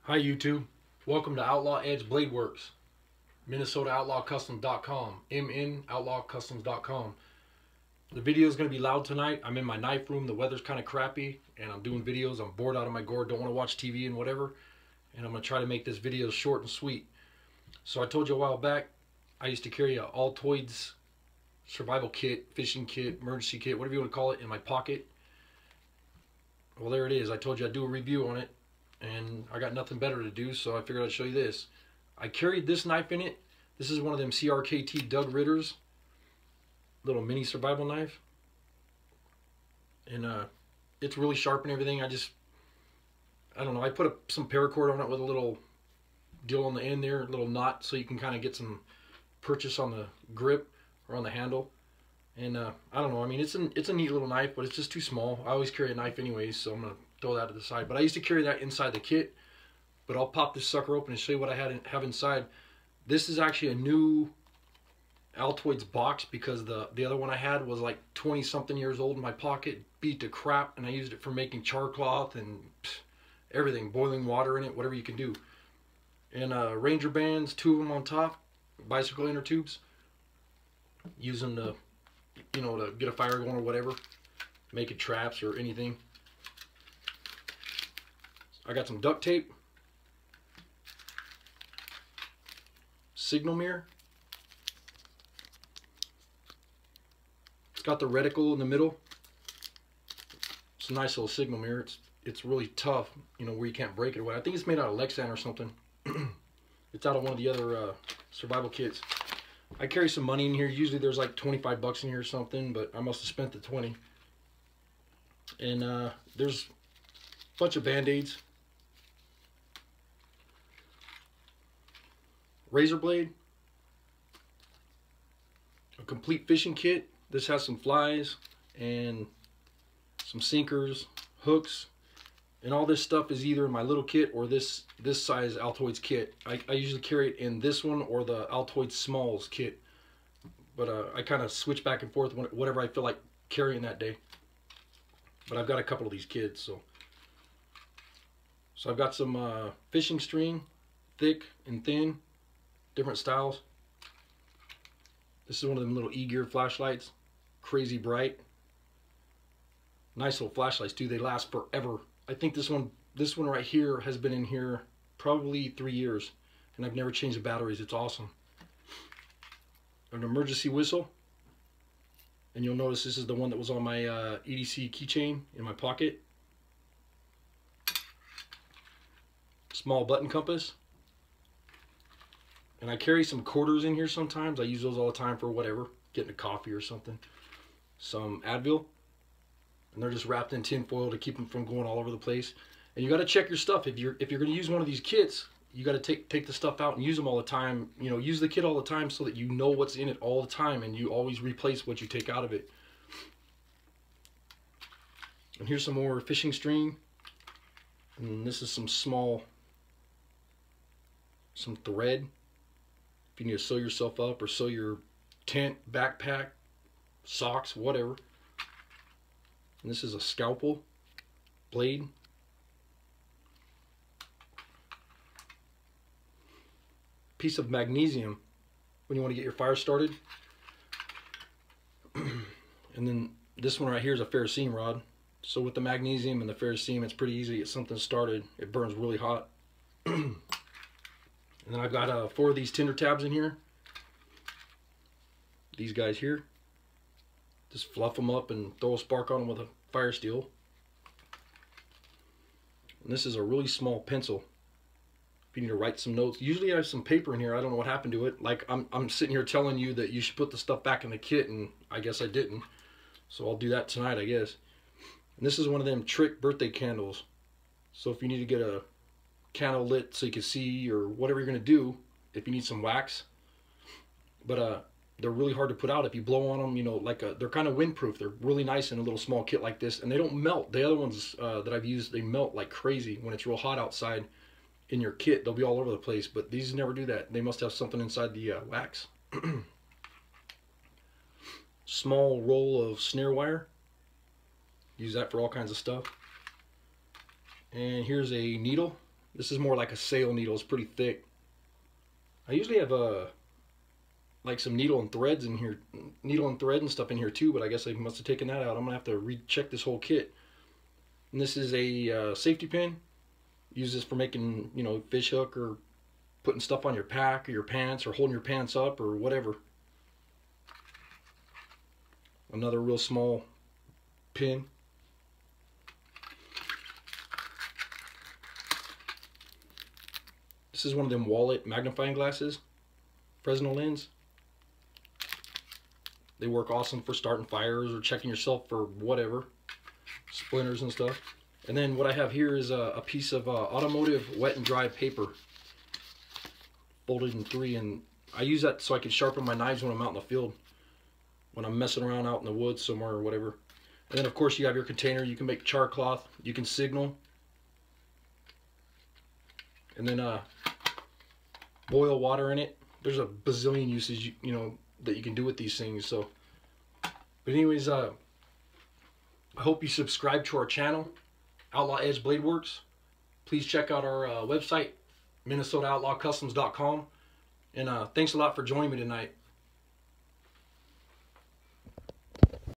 Hi YouTube, welcome to Outlaw Edge Blade Works, MinnesotaOutlawCustoms.com, MNOutlawCustoms.com. The video is going to be loud tonight. I'm in my knife room, the weather's kind of crappy, and I'm doing videos. I'm bored out of my gourd, don't want to watch TV and whatever, and I'm going to try to make this video short and sweet. So I told you a while back, I used to carry a Altoids survival kit, fishing kit, emergency kit, whatever you want to call it, in my pocket. Well, there it is. I told you I'd do a review on it, and I got nothing better to do, so I figured I'd show you this. I carried this knife in it. This is one of them CRKT Doug Ritter's little mini survival knife, and it's really sharp and everything. I don't know, I put some paracord on it with a little deal on the end there, a little knot, so you can kind of get some purchase on the grip or on the handle. And I don't know, I mean, it's a neat little knife, but it's just too small. I always carry a knife anyways, so I'm gonna throw that to the side. But I used to carry that inside the kit, but I'll pop this sucker open and show you what I have inside. This is actually a new Altoids box, because the other one I had was like 20 something years old in my pocket, beat to crap, and I used it for making char cloth and everything, boiling water in it, whatever you can do. And Ranger bands, 2 of them on top, bicycle inner tubes, use them to, you know, to get a fire going or whatever, making traps or anything. I got some duct tape, signal mirror. It's got the reticle in the middle. It's a nice little signal mirror. It's really tough, you know, where you can't break it away. I think it's made out of Lexan or something. It's out of one of the other survival kits. I carry some money in here. Usually there's like 25 bucks in here or something, but I must have spent the 20. And there's a bunch of band-aids, razor blade, a complete fishing kit. This has some flies and some sinkers, hooks, and all this stuff is either in my little kit or this size Altoids kit. I usually carry it in this one or the Altoids Smalls kit, but I kind of switch back and forth whatever I feel like carrying that day. But I've got a couple of these kits, so I've got some fishing string, thick and thin, different styles. This is one of them little E-gear flashlights, crazy bright. Nice little flashlights too. They last forever. I think this one right here has been in here probably 3 years, and I've never changed the batteries. It's awesome. An emergency whistle, and you'll notice this is the one that was on my EDC keychain in my pocket. Small button compass. And I carry some quarters in here sometimes. I use those all the time for whatever, getting a coffee or something. Some Advil, and they're just wrapped in tin foil to keep them from going all over the place. And you got to check your stuff. If you're going to use one of these kits, you got to take the stuff out and use them all the time. You know, use the kit all the time so that you know what's in it all the time, and you always replace what you take out of it. And here's some more fishing string. And this is some thread. If you need to sew yourself up or sew your tent, backpack, socks, whatever. And this is a scalpel blade. Piece of magnesium when you want to get your fire started. And then this one right here is a ferrocene rod. So with the magnesium and the ferrocene, it's pretty easy to get something started. It burns really hot. And then I've got 4 of these tinder tabs in here. These guys here. Just fluff them up and throw a spark on them with a fire steel. And this is a really small pencil. If you need to write some notes. Usually I have some paper in here. I don't know what happened to it. Like I'm sitting here telling you that you should put the stuff back in the kit, and I guess I didn't. So I'll do that tonight, I guess. And this is one of them trick birthday candles. So if you need to get a candle lit so you can see, or whatever you're going to do, if you need some wax. But they're really hard to put out if you blow on them, you know, like they're kind of windproof. They're really nice in a little small kit like this, and they don't melt. The other ones that I've used, they melt like crazy when it's real hot outside in your kit. They'll be all over the place, but these never do that. They must have something inside the wax. Small roll of snare wire. Use that for all kinds of stuff. And here's a needle. This is more like a sail needle. It's pretty thick. I usually have like some needle and threads in here, needle and thread and stuff in here too, but I guess I must have taken that out. I'm gonna have to recheck this whole kit. And this is a safety pin. Use this for making, you know, fish hook or putting stuff on your pack or your pants or holding your pants up or whatever. Another real small pin. This is one of them wallet magnifying glasses, Fresnel lens. They work awesome for starting fires or checking yourself for whatever, splinters and stuff. And then what I have here is a piece of automotive wet and dry paper, folded in 3, and I use that so I can sharpen my knives when I'm out in the field, when I'm messing around out in the woods somewhere or whatever. And then of course you have your container. You can make char cloth, you can signal, and then boil water in it. There's a bazillion uses you know that you can do with these things. So, but anyways, I hope you subscribe to our channel, Outlaw Edge Blade Works. Please check out our website, MinnesotaOutlawCustoms.com. And thanks a lot for joining me tonight.